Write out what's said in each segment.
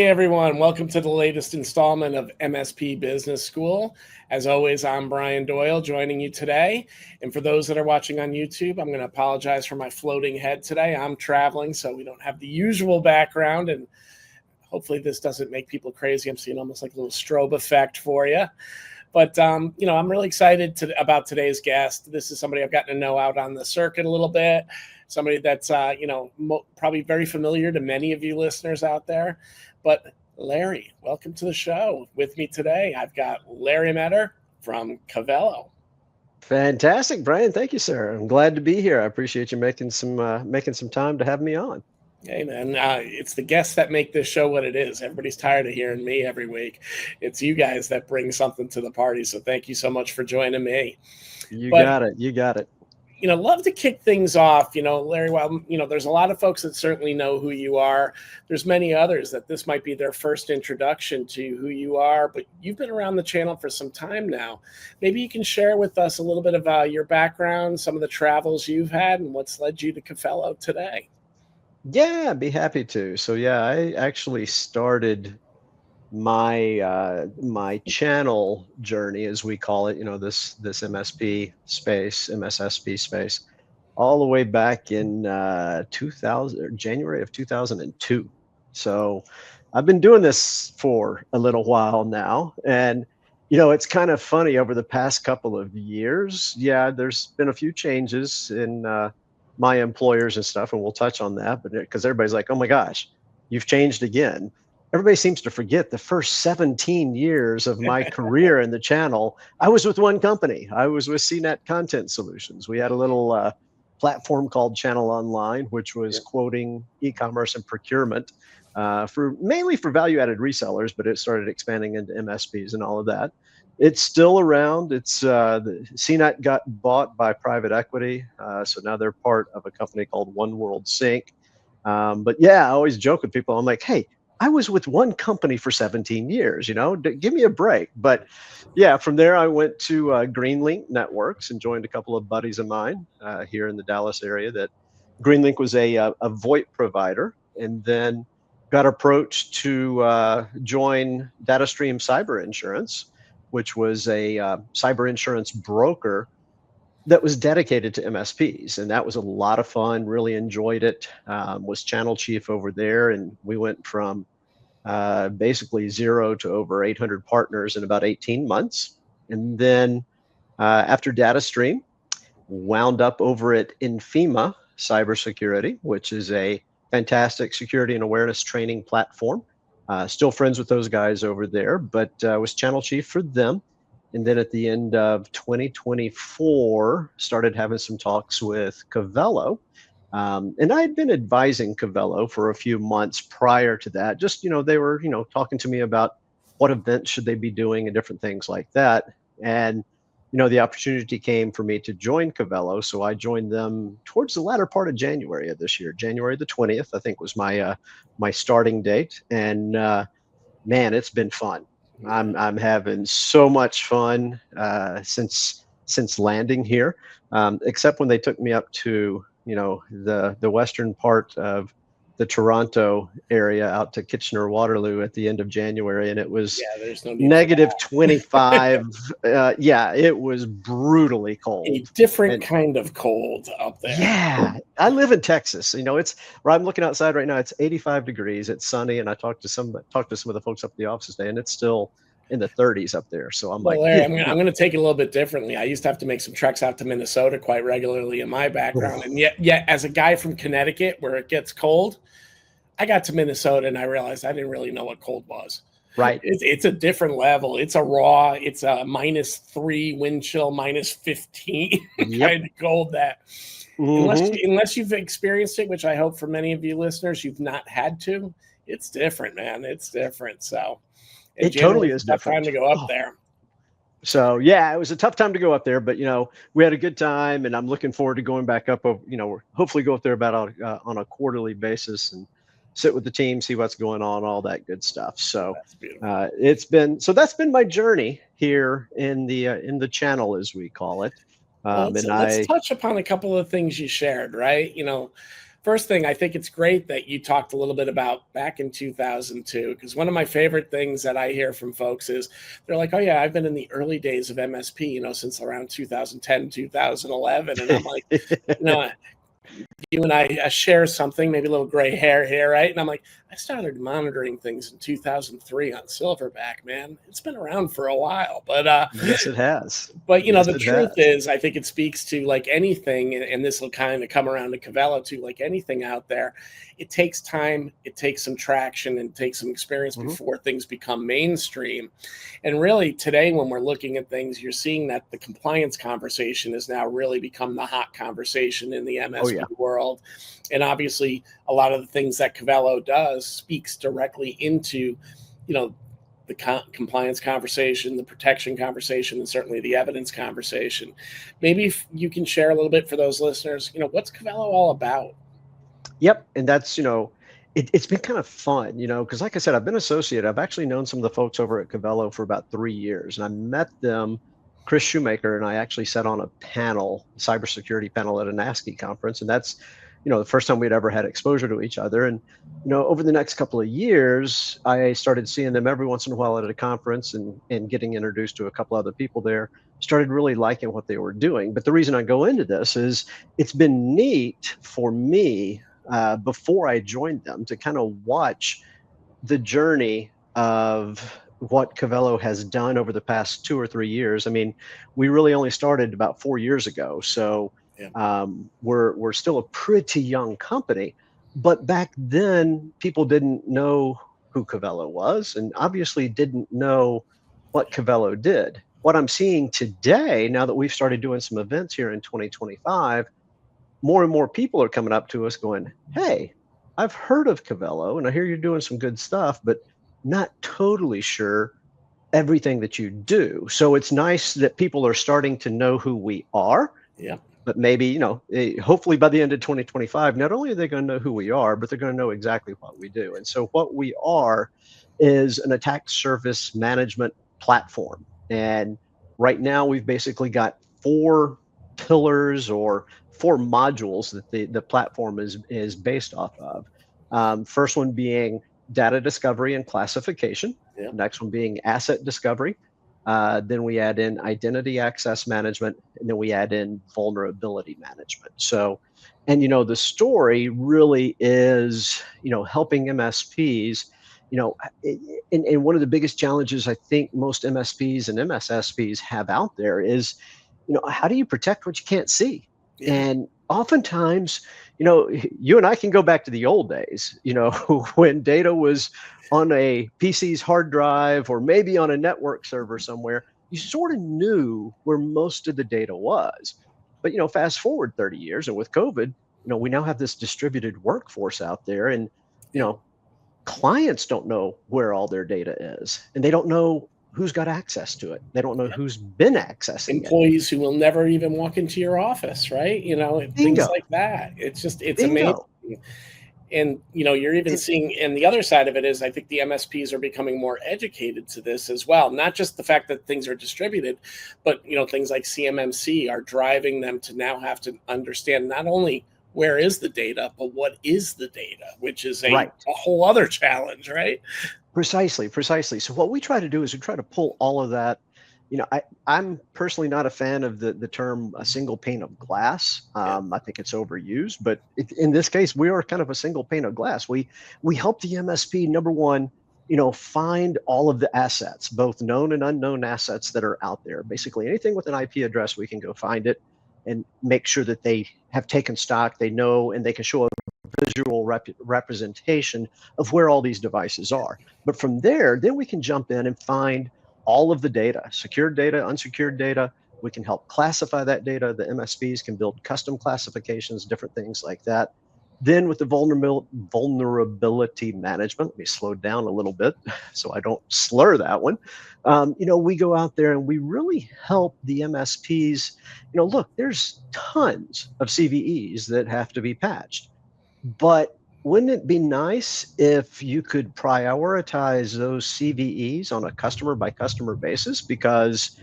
Hey everyone, welcome to the latest installment of MSP Business School. As always, I'm Brian Doyle joining you today. And for those that are watching on YouTube, I'm going to apologize for my floating head today. I'm traveling, so we don't have the usual background, and hopefully this doesn't make people crazy. I'm seeing almost like a little strobe effect for you. But, I'm really excited about today's guest. This is somebody I've gotten to know out on the circuit a little bit, somebody that's, probably very familiar to many of you listeners out there. But Larry, welcome to the show. With me today, I've got Larry Meador from Cavelo. Fantastic, Brian. Thank you, sir. I'm glad to be here. I appreciate you making some time to have me on. Hey, man, it's the guests that make this show what it is. Everybody's tired of hearing me every week. It's you guys that bring something to the party. So thank you so much for joining me. You got it. Love to kick things off, Larry, well, there's a lot of folks that certainly know who you are. There's many others that this might be their first introduction to who you are, but you've been around the channel for some time now. Maybe you can share with us a little bit of your background, some of the travels you've had, and what's led you to Cavelo today. Yeah, I'd be happy to. So yeah, I actually started my channel journey, as we call it, this MSP space, MSSP space, all the way back in 2000, January of 2002. So I've been doing this for a little while now, and it's kind of funny over the past couple of years. Yeah, there's been a few changes in my employers and stuff, and we'll touch on that. But because everybody's like, "Oh my gosh, you've changed again." Everybody seems to forget the first 17 years of my career in the channel. I was with one company. I was with CNET Content Solutions. We had a little platform called Channel Online, which was quoting, e-commerce, and procurement mainly for value-added resellers, but it started expanding into MSPs and all of that. It's still around. It's the CNET got bought by private equity, so now they're part of a company called One World Sync. But yeah, I always joke with people. I'm like, hey, I was with one company for 17 years, give me a break. But yeah, from there, I went to Greenlink Networks and joined a couple of buddies of mine here in the Dallas area. That Greenlink was a VoIP provider, and then got approached to join DataStream Cyber Insurance, which was a cyber insurance broker that was dedicated to MSPs. And that was a lot of fun, really enjoyed it, was channel chief over there. And we went from basically 0 to over 800 partners in about 18 months. And then after DataStream, wound up over at Infima Cybersecurity, which is a fantastic security and awareness training platform. Still friends with those guys over there, but was channel chief for them. And then at the end of 2024, started having some talks with Cavelo. And I had been advising Cavelo for a few months prior to that. Just, they were, talking to me about what events should they be doing and different things like that. And, the opportunity came for me to join Cavelo. So I joined them towards the latter part of January of this year. January the 20th, I think, was my starting date. And man, it's been fun. I'm having so much fun since landing here, except when they took me up to the western part of the Toronto area out to Kitchener-Waterloo at the end of January, and it was negative 25. Yeah, it was brutally cold. A different kind of cold up there. Yeah, I live in Texas. It's where I'm looking outside right now. It's 85 degrees. It's sunny, and I talked to some of the folks up at the office today, and it's still in the 30s up there. So I'm like, Larry, I'm going to take it a little bit differently. I used to have to make some treks out to Minnesota quite regularly in my background. And yet as a guy from Connecticut where it gets cold, I got to Minnesota and I realized I didn't really know what cold was. Right. It's a different level. It's a -3 wind chill, -15 kind of cold that unless you've experienced it, which I hope for many of you listeners, you've not had to. It's different, man. It's different. So it totally is tough different. Time to go up there. So yeah, it was a tough time to go up there, but we had a good time, and I'm looking forward to going back up. Hopefully go up there about on a quarterly basis and sit with the team, see what's going on, all that good stuff. So that's been my journey here in the channel, as we call it. Let's touch upon a couple of things you shared, right? first thing, I think it's great that you talked a little bit about back in 2002, because one of my favorite things that I hear from folks is they're like, oh yeah, I've been in the early days of MSP, since around 2010, 2011. And I'm like, you know, you and I share something, maybe a little gray hair here, right? And I'm like, I started monitoring things in 2003 on Silverback, man. It's been around for a while, but Yes, it has. but Yes, the it truth has. is, I think it speaks to like anything, and this will kind of come around to Cavelo too. Like anything out there, it takes time, it takes some traction, and it takes some experience Hmm. before things become mainstream. And really, today when we're looking at things, you're seeing that the compliance conversation has now really become the hot conversation in the Oh MSP yeah. world. And obviously, a lot of the things that Cavelo does speaks directly into, you know, the compliance conversation, the protection conversation, and certainly the evidence conversation. Maybe if you can share a little bit for those listeners, what's Cavelo all about? Yep. And that's, it's been kind of fun, because like I said, I've been associated. I've actually known some of the folks over at Cavelo for about 3 years. And I met them, Chris Shoemaker, and I actually sat on a panel, cybersecurity panel at a NASCI conference. And that's, the first time we'd ever had exposure to each other. And, over the next couple of years, I started seeing them every once in a while at a conference and getting introduced to a couple other people there. Started really liking what they were doing. But the reason I go into this is it's been neat for me before I joined them to kind of watch the journey of what Cavelo has done over the past 2 or 3 years. I mean, we really only started about 4 years ago, so Yeah. we're still a pretty young company. But back then, people didn't know who Cavelo was, and obviously didn't know what Cavelo did. What I'm seeing today, now that we've started doing some events here in 2025, more and more people are coming up to us going, "Hey, I've heard of Cavelo and I hear you're doing some good stuff, but not totally sure everything that you do." So it's nice that people are starting to know who we are, Yeah. but maybe, hopefully by the end of 2025, not only are they going to know who we are, but they're going to know exactly what we do. And so what we are is an attack surface management platform. And right now we've basically got four pillars or four modules that the platform is based off of. First one being data discovery and classification. Yeah. Next one being asset discovery. Then we add in identity access management, and then we add in vulnerability management. So, and the story really is, helping MSPs. And one of the biggest challenges I think most MSPs and MSSPs have out there is, how do you protect what you can't see? Yeah. And oftentimes, you and I can go back to the old days, when data was on a PC's hard drive or maybe on a network server somewhere, you sort of knew where most of the data was. But, fast forward 30 years and with COVID, we now have this distributed workforce out there and, you Yeah. know, clients don't know where all their data is and they don't know who's got access to it. They don't know Yeah. who's been accessing it. Employees who will never even walk into your office, right? Things Bingo, like that. It's amazing. bingo. And you're even And seeing, and the other side of it is I think the MSPs are becoming more educated to this as well, not just the fact that things are distributed, but things like CMMC are driving them to now have to understand not only where is the data, but what is the data, which is a right. whole other challenge, right? Precisely, precisely. So what we try to do is we try to pull all of that. I'm personally not a fan of the term a single pane of glass. Yeah. I think it's overused, but in this case, we are kind of a single pane of glass. We help the MSP, number one, find all of the assets, both known and unknown assets that are out there. Basically, anything with an IP address, we can go find it and make sure that they have taken stock, they know, and they can show a visual representation of where all these devices are. But from there, then we can jump in and find all of the data, secured data, unsecured data. We can help classify that data. The MSPs can build custom classifications, different things like that. Then with the vulnerability management, let me slow down a little bit so I don't slur that one. We go out there and we really help the MSPs. Look, there's tons of CVEs that have to be patched. But wouldn't it be nice if you could prioritize those CVEs on a customer by customer basis? Because,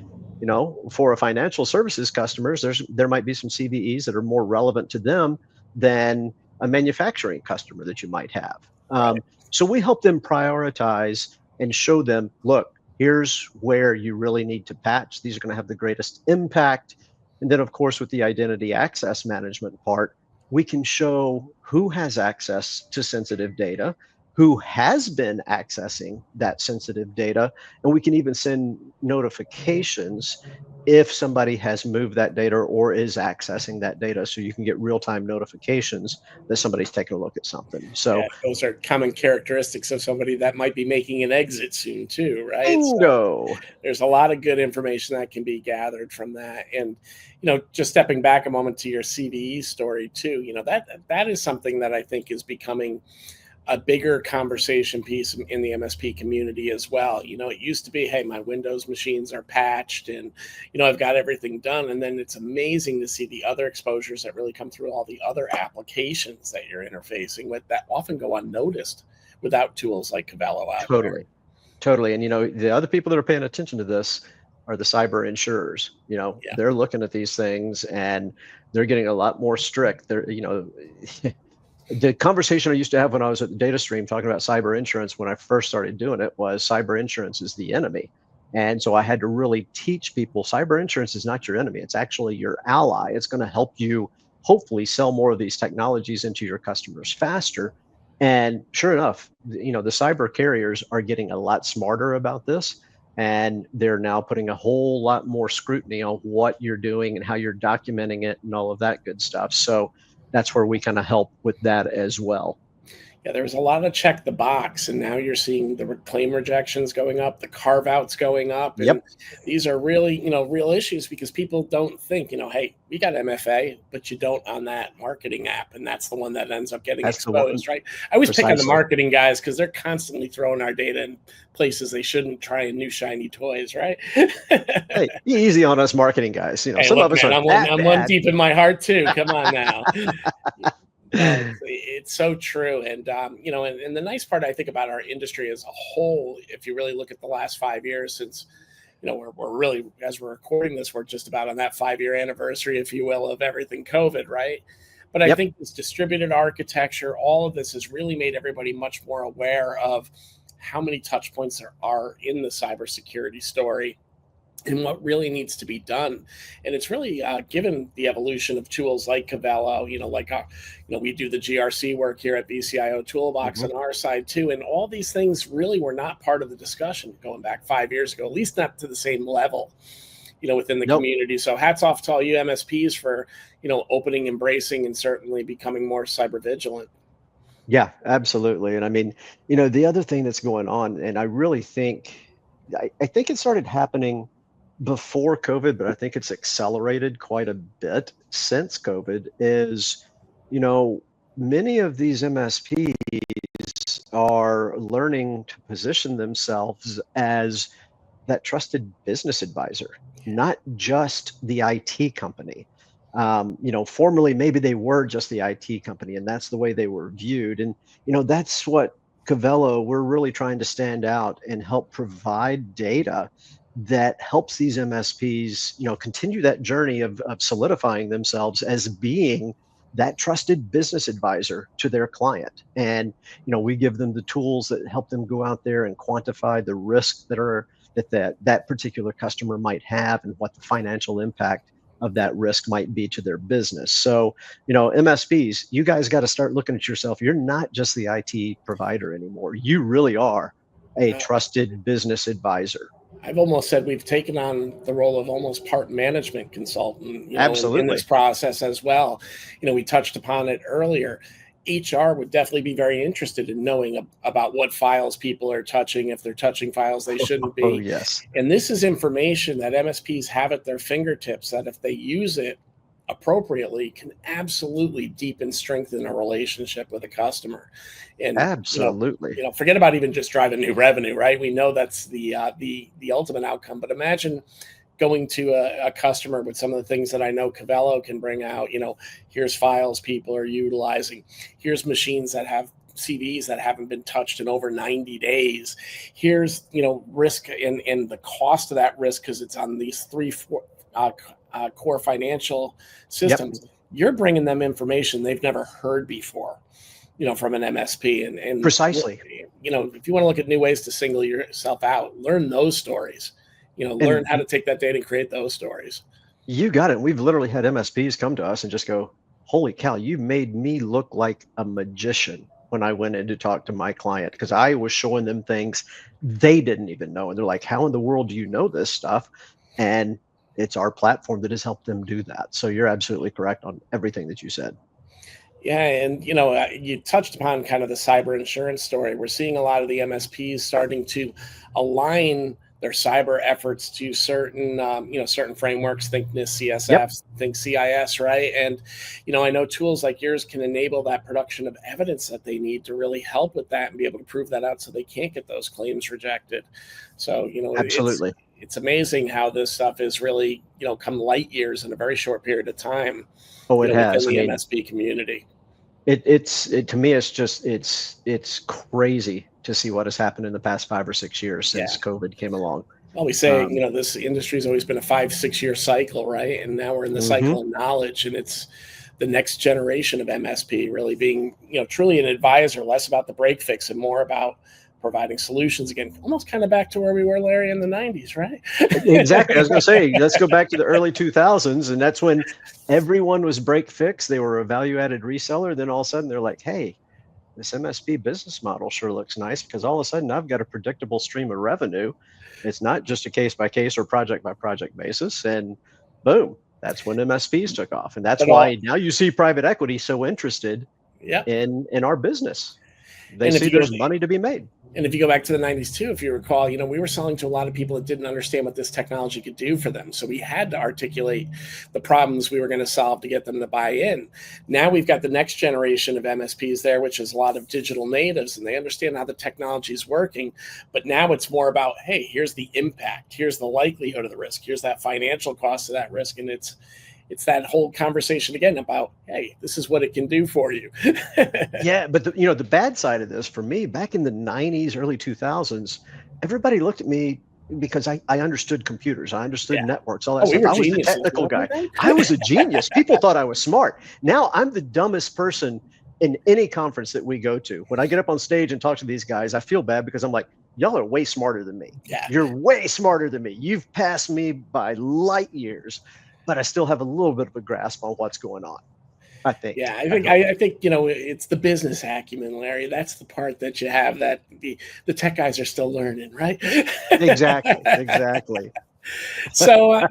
for a financial services customers, there might be some CVEs that are more relevant to them than a manufacturing customer that you might have. Right. So we help them prioritize and show them, look, here's where you really need to patch. These are going to have the greatest impact. And then, of course, with the identity access management part, we can show who has access to sensitive data, who has been accessing that sensitive data, and we can even send notifications if somebody has moved that data or is accessing that data, so you can get real-time notifications that somebody's taking a look at something. So Yeah, those are common characteristics of somebody that might be making an exit soon too, right? So bingo. there's a lot of good information that can be gathered from that. And just stepping back a moment to your CVE story too, that is something that I think is becoming a bigger conversation piece in the MSP community as well. It used to be, hey, my Windows machines are patched and, I've got everything done. And then it's amazing to see the other exposures that really come through all the other applications that you're interfacing with that often go unnoticed without tools like Cavelo out there. Totally. Totally. And the other people that are paying attention to this are the cyber insurers. Yeah. They're looking at these things and they're getting a lot more strict. The conversation I used to have when I was at the data stream talking about cyber insurance when I first started doing it was cyber insurance is the enemy. And so I had to really teach people cyber insurance is not your enemy. It's actually your ally. It's going to help you hopefully sell more of these technologies into your customers faster. And sure enough, the cyber carriers are getting a lot smarter about this. And they're now putting a whole lot more scrutiny on what you're doing and how you're documenting it and all of that good stuff. So that's where we kind of help with that as well. Yeah, there was a lot of check the box, and now you're seeing the claim rejections going up, the carve outs going up, and Yep. these are really, real issues because people don't think, hey, we got MFA, but you don't on that marketing app, and that's the one that ends up getting That's the one. exposed, right? I always pick on the Precisely. marketing guys because they're constantly throwing our data in places they shouldn't, trying new shiny toys, right? Hey, be easy on us marketing guys. Hey, Some look, of us man, aren't that I'm one bad. deep in my heart too. Come on now. No, it's so true. And, and the nice part I think about our industry as a whole, if you really look at the last 5 years since, we're really, as we're recording this, we're just about on that 5-year anniversary, if you will, of everything COVID, right? But I Yep. think this distributed architecture, all of this has really made everybody much more aware of how many touch points there are in the cybersecurity story and what really needs to be done. And it's really given the evolution of tools like Cavelo, we do the GRC work here at VCIO Toolbox Mhm. on our side too. And all these things really were not part of the discussion going back 5 years ago, at least not to the same level, within the Nope. community. So hats off to all you MSPs for, opening, embracing, and certainly becoming more cyber vigilant. Yeah, absolutely. And I mean, the other thing that's going on, and I really think, I think it started happening before COVID, but I think it's accelerated quite a bit since COVID, is, you know, many of these MSPs are learning to position themselves as that trusted business advisor, not just the IT company. Formerly maybe they were just the IT company, and that's the way they were viewed. And that's what Cavelo, we're really trying to stand out and help provide data that helps these MSPs, continue that journey of solidifying themselves as being that trusted business advisor to their client. And we give them the tools that help them go out there and quantify the risks that particular customer might have and what the financial impact of that risk might be to their business. So, MSPs, you guys got to start looking at yourself. You're not just the IT provider anymore. You really are a Uh, trusted business advisor. I've almost said we've taken on the role of almost part management consultant, in this Absolutely. process as well. We touched upon it earlier. HR would definitely be very interested in knowing about what files people are touching, if they're touching files they shouldn't Oh, be. yes. And this is information that MSPs have at their fingertips that if they use it appropriately can absolutely deepen, strengthen a relationship with a customer. And Absolutely. forget about even just driving new revenue, right? We know that's the ultimate outcome. But imagine going to a customer with some of the things that I know Cavelo can bring out. Here's files people are utilizing. Here's machines that have CVs that haven't been touched in over 90 days. Here's risk and the cost of that risk because it's on these core financial Yep. systems. you're bringing them information they've never heard before, from an MSP. And Precisely. if you want to look at new ways to single yourself out, learn those stories. Learn And how to take that data and create those stories. you got it. We've literally had MSPs come to us and just go, "Holy cow, you made me look like a magician when I went in to talk to my client," because I was showing them things they didn't even know. And they're like, "How in the world do you know this stuff?" And it's our platform that has helped them do that. So you're absolutely correct on everything that you said. Yeah, and you touched upon kind of the cyber insurance story. We're seeing a lot of the MSPs starting to align their cyber efforts to certain, certain frameworks. Think NIST, Yep, CSF, think CIS, right? And I know tools like yours can enable that production of evidence that they need to really help with that and be able to prove that out, so they can't get those claims rejected. So absolutely. it's amazing how this stuff is really come light years in a very short period of time. Oh, it Within has. I the mean, MSP community. to me, it's just it's crazy to see what has happened in the past 5 or 6 years Yeah. since COVID came along. Well, we say, Um, this industry's always been a 5, 6 year cycle, right? And now we're in the mhm. cycle of knowledge, and it's the next generation of MSP really being, truly an advisor, less about the break fix and more about providing solutions again, almost kind of back to where we were, Larry, in the 90s, right? Exactly. I was going to say, let's go back to the early 2000s, and that's when everyone was break fix. They were a value added reseller. Then all of a sudden, they're like, "Hey, this MSP business model sure looks nice because all of a sudden I've got a predictable stream of revenue. It's not just a case by case or project by project basis." And boom, that's when MSPs took off. And that's But all, why now you see private equity so interested yeah. in our business. They And if see you go there's money to be made. And if you go back to the 90s too, if you recall, we were selling to a lot of people that didn't understand what this technology could do for them. So we had to articulate the problems we were going to solve to get them to buy in. Now we've got the next generation of MSPs there, which is a lot of digital natives, and they understand how the technology is working. But now it's more about, hey, here's the impact, here's the likelihood of the risk, here's that financial cost of that risk. And it's that whole conversation again about, hey, this is what it can do for you. Yeah, but the bad side of this for me, back in the 90s, early 2000s, everybody looked at me because I understood computers, I understood Yeah. networks, all that Oh, we stuff. were I was the geniuses, technical weren't we, guy. Ben? I was a genius. People thought I was smart. Now I'm the dumbest person in any conference that we go to. When I get up on stage and talk to these guys, I feel bad because I'm like, y'all are way smarter than me. Yeah. You're way smarter than me. You've passed me by light years, but I still have a little bit of a grasp on what's going on. I think. Yeah, I I think hope. I think it's the business acumen, Larry. That's the part that you have that the tech guys are still learning, right? Exactly. Exactly. So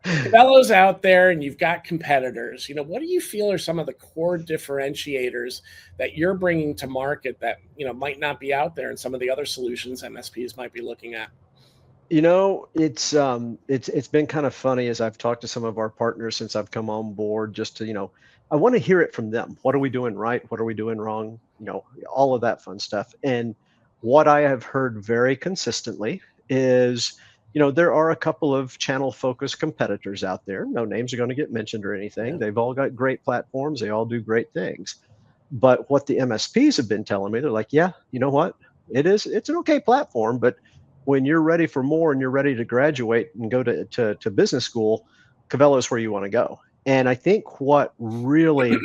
Cavelo's out there, and you've got competitors. What do you feel are some of the core differentiators that you're bringing to market that might not be out there in some of the other solutions MSPs might be looking at? It's been kind of funny as I've talked to some of our partners since I've come on board, just to, I want to hear it from them. What are we doing right? What are we doing wrong? All of that fun stuff. And what I have heard very consistently is, there are a couple of channel focused competitors out there. No names are going to get mentioned or anything. Yeah. They've all got great platforms. They all do great things. But what the MSPs have been telling me, they're like, yeah, you know what? It's an okay platform, but when you're ready for more and you're ready to graduate and go to business school, Cavelo is where you want to go. And I think what really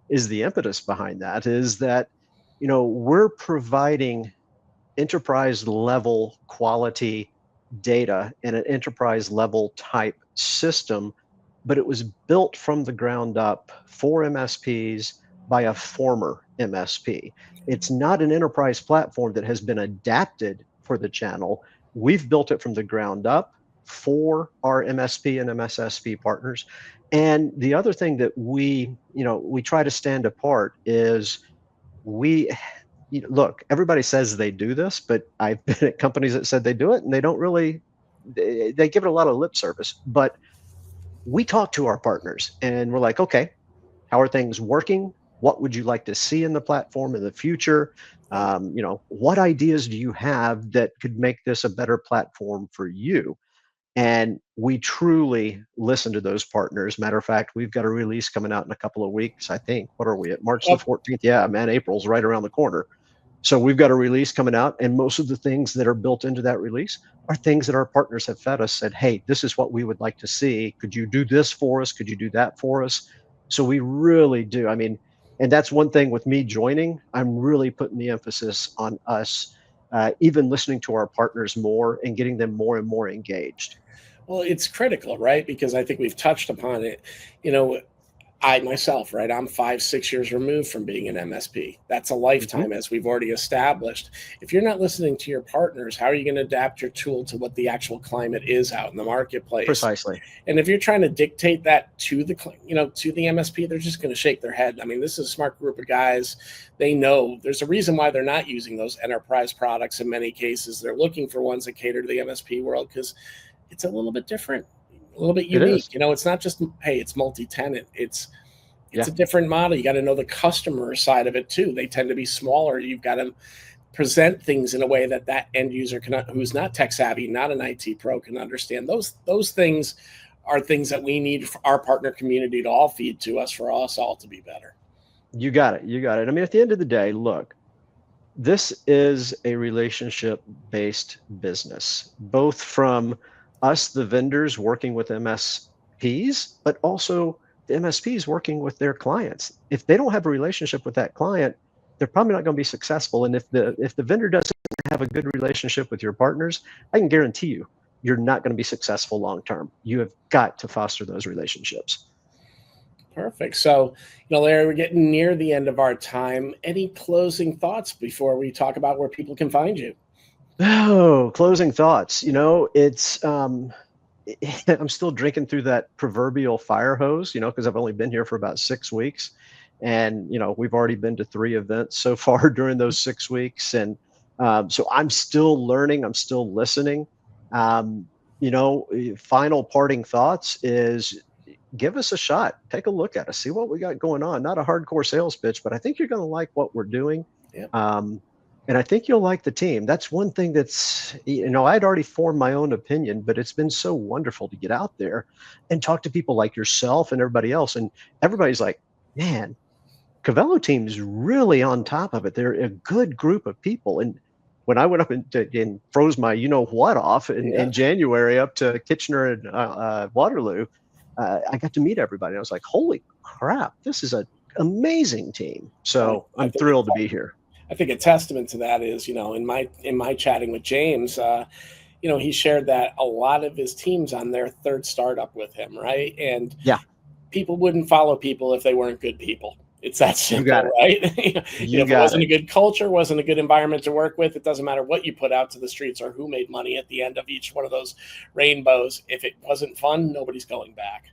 is the impetus behind that is that, we're providing enterprise level quality data in an enterprise level type system, but it was built from the ground up for MSPs by a former MSP. It's not an enterprise platform that has been adapted for the channel. We've built it from the ground up for our MSP and MSSP partners. And the other thing that we try to stand apart is we look, everybody says they do this, but I've been at companies that said they do it and they don't really, they give it a lot of lip service. But we talk to our partners and we're like, okay, how are things working? What would you like to see in the platform in the future? What ideas do you have that could make this a better platform for you? And we truly listen to those partners. Matter of fact, we've got a release coming out in a couple of weeks, I think. What are we at? March the Well, 14th? Yeah, man, April's right around the corner. So we've got a release coming out, and most of the things that are built into that release are things that our partners have fed us, said, hey, this is what we would like to see. Could you do this for us? Could you do that for us? So we really do. I mean, and that's one thing with me joining, I'm really putting the emphasis on us, even listening to our partners more and getting them more and more engaged. Well, it's critical, right? Because I think we've touched upon it. You know, I myself, right? I'm 5, 6 years removed from being an MSP. That's a Mhm. lifetime, as we've already established. If you're not listening to your partners, how are you going to adapt your tool to what the actual climate is out in the marketplace? Precisely. And if you're trying to dictate that to the MSP, they're just going to shake their head. I mean, this is a smart group of guys. They know there's a reason why they're not using those enterprise products in many cases. They're looking for ones that cater to the MSP world because it's a little bit different, a little bit It is. unique. It's not just, hey, it's multi-tenant. It's Yeah. a different model. You got to know the customer side of it too. They tend to be smaller. You've got to present things in a way that end user who's not tech savvy, not an IT pro, can understand. Those things are things that we need for our partner community to all feed to us for us all to be better. You got it. You got it. I mean, at the end of the day, look, this is a relationship based business, both from us, the vendors working with MSPs, but also the MSPs working with their clients. If they don't have a relationship with that client, they're probably not going to be successful. And if the vendor doesn't have a good relationship with your partners, I can guarantee you, you're not going to be successful long term. You have got to foster those relationships. Perfect. So, Larry, we're getting near the end of our time. Any closing thoughts before we talk about where people can find you? Oh, closing thoughts. It's I'm still drinking through that proverbial fire hose, because I've only been here for about 6 weeks. And, we've already been to 3 events so far during those 6 weeks. And so I'm still learning, I'm still listening. Um, Final parting thoughts is give us a shot, take a look at us, see what we got going on. Not a hardcore sales pitch, but I think you're going to like what we're doing. Yep. Um, and I think you'll like the team. That's one thing I'd already formed my own opinion, but it's been so wonderful to get out there and talk to people like yourself and everybody else. And everybody's like, man, Cavelo team's really on top of it. They're a good group of people. And when I went up and froze my what off Yeah. in January up to Kitchener and Waterloo, I got to meet everybody. I was like, holy crap, this is an amazing team. I, So I I'm think thrilled to be here. I think a testament to that is, in my chatting with James, he shared that a lot of his teams on their third startup with him, right? And Yeah, people wouldn't follow people if they weren't good people. It's that you got simple, it. right? You If it got wasn't it. a good culture, wasn't a good environment to work with, it doesn't matter what you put out to the streets or who made money at the end of each one of those rainbows. If it wasn't fun, nobody's going back.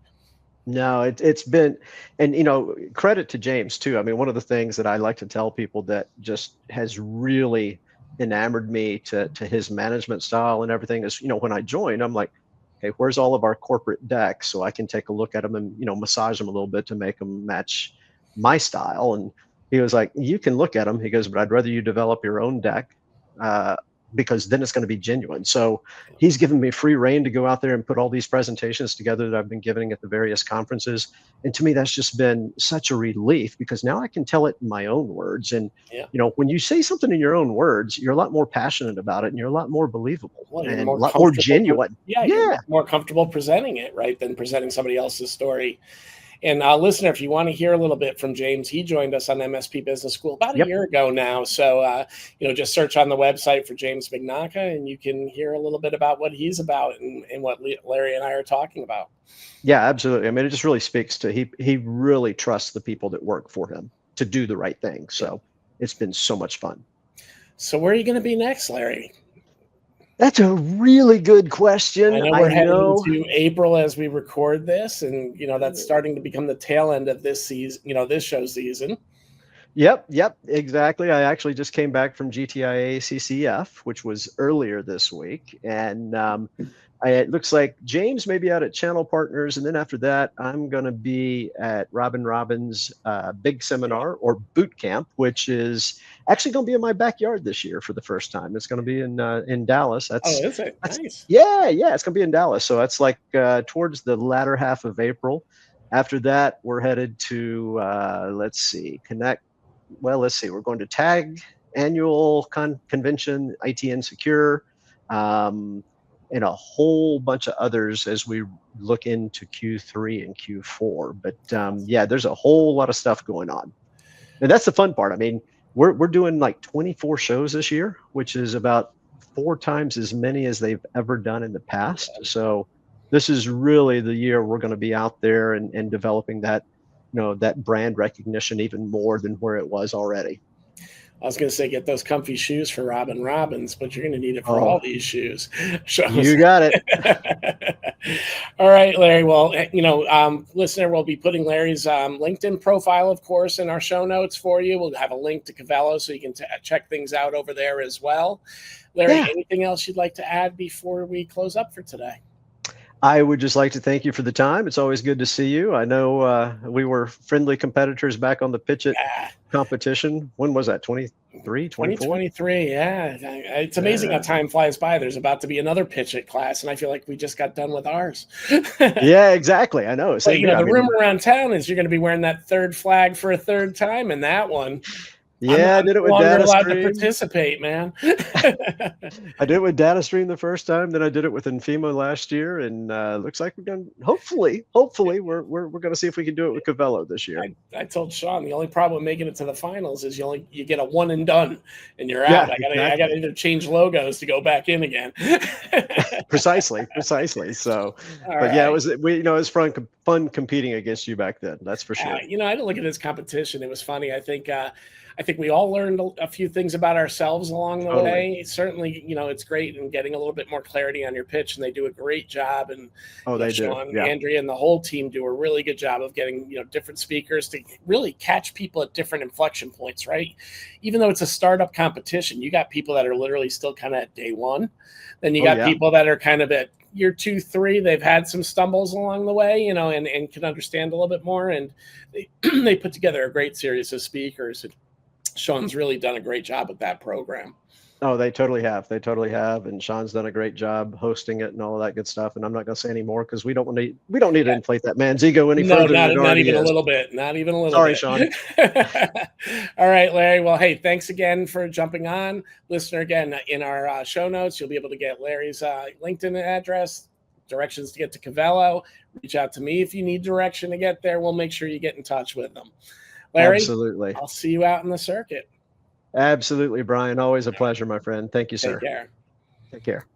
No, it's been, and credit to James too. I mean, one of the things that I like to tell people that just has really enamored me to his management style and everything is, when I joined, I'm like, okay, where's all of our corporate decks so I can take a look at them and massage them a little bit to make them match my style. And he was like, you can look at them. He goes, but I'd rather you develop your own deck. Uh, because then it's going to be genuine. So he's given me free reign to go out there and put all these presentations together that I've been giving at the various conferences. And to me, that's just been such a relief because now I can tell it in my own words. And, Yeah. when you say something in your own words, you're a lot more passionate about it and you're a lot more believable Well, you're and a more lot more comfortable. genuine. Yeah, you're Yeah. more comfortable presenting it, right, than presenting somebody else's story. And listener, if you want to hear a little bit from James, he joined us on MSP Business School about a Yep. year ago now. So, just search on the website for James Mignacca, and you can hear a little bit about what he's about and what Larry and I are talking about. Yeah, absolutely. I mean, it just really speaks to he really trusts the people that work for him to do the right thing. Yeah. So it's been so much fun. So, where are you going to be next, Larry? That's a really good I question. know I we're heading know. into April as we record this, and that's starting to become the tail end of this season. This show season. Yep, exactly. I actually just came back from GTIA CCF, which was earlier this week, and it looks like James may be out at Channel Partners, and then after that, I'm going to be at Robin Robbins' big seminar or boot camp, which is actually going to be in my backyard this year for the first time. It's going to be in Dallas. Oh, That's is it that's nice? yeah, it's going to be in Dallas. So that's like towards the latter half of April. After that, we're headed to let's see, Connect. Well, let's see. We're going to TAG annual convention, IT and Secure. Um, and a whole bunch of others as we look into Q3 and Q4. But yeah, there's a whole lot of stuff going on. And that's the fun part. I mean, we're doing like 24 shows this year, which is about 4 times as many as they've ever done in the past. So this is really the year we're going to be out there and developing that, that brand recognition even more than where it was already. I was going to say get those comfy shoes for Robin Robbins, but you're going to need it for Oh, all these shoes. you got it. All right, Larry. Well, listener, we'll be putting Larry's LinkedIn profile, of course, in our show notes for you. We'll have a link to Cavelo so you can check things out over there as well. Larry, Yeah. anything else you'd like to add before we close up for today? I would just like to thank you for the time. It's always good to see you. I know we were friendly competitors back on the Pitch It competition. When was that? 23, 24? 2023, yeah. It's amazing how time flies by. There's about to be another Pitch It class, and I feel like we just got done with ours. Yeah, exactly. I know. But, the rumor around town is you're going to be wearing that third flag for a third time in that one. Yeah, I did it with Data allowed Stream. to participate, man. I did it with Data Stream the first time, then I did it with Infimo last year, and looks like we're going. Hopefully, we're going to see if we can do it with Cavelo this year. I told Sean the only problem with making it to the finals is you get a one and done, and you're out. I got to either change logos to go back in again. Precisely. So, but yeah, it was fun competing against you back then. That's for sure. I didn't look at it as competition. It was funny. I think we all learned a few things about ourselves along the way. Certainly, it's great in getting a little bit more clarity on your pitch, and they do a great job. And Sean, Andrea, and the whole team do a really good job of getting different speakers to really catch people at different inflection points. Right, even though it's a startup competition, you got people that are literally still kind of at day one. Then you got people that are kind of at year 2, 3. They've had some stumbles along the way, and can understand a little bit more. And they put together a great series of speakers. Sean's really done a great job with that program. Oh, they totally have. And Sean's done a great job hosting it and all of that good stuff. And I'm not going to say any more because we don't need to inflate that man's ego any further. Not even a little bit. Not even a little Sorry, bit. Sean. All right, Larry. Well, hey, thanks again for jumping on. Listener, again, in our show notes, you'll be able to get Larry's LinkedIn address, directions to get to Cavelo. Reach out to me if you need direction to get there. We'll make sure you get in touch with them. Larry, absolutely. I'll see you out in the circuit. Absolutely, Brian. Always a pleasure, my friend. Thank you, sir. Take care. Take care.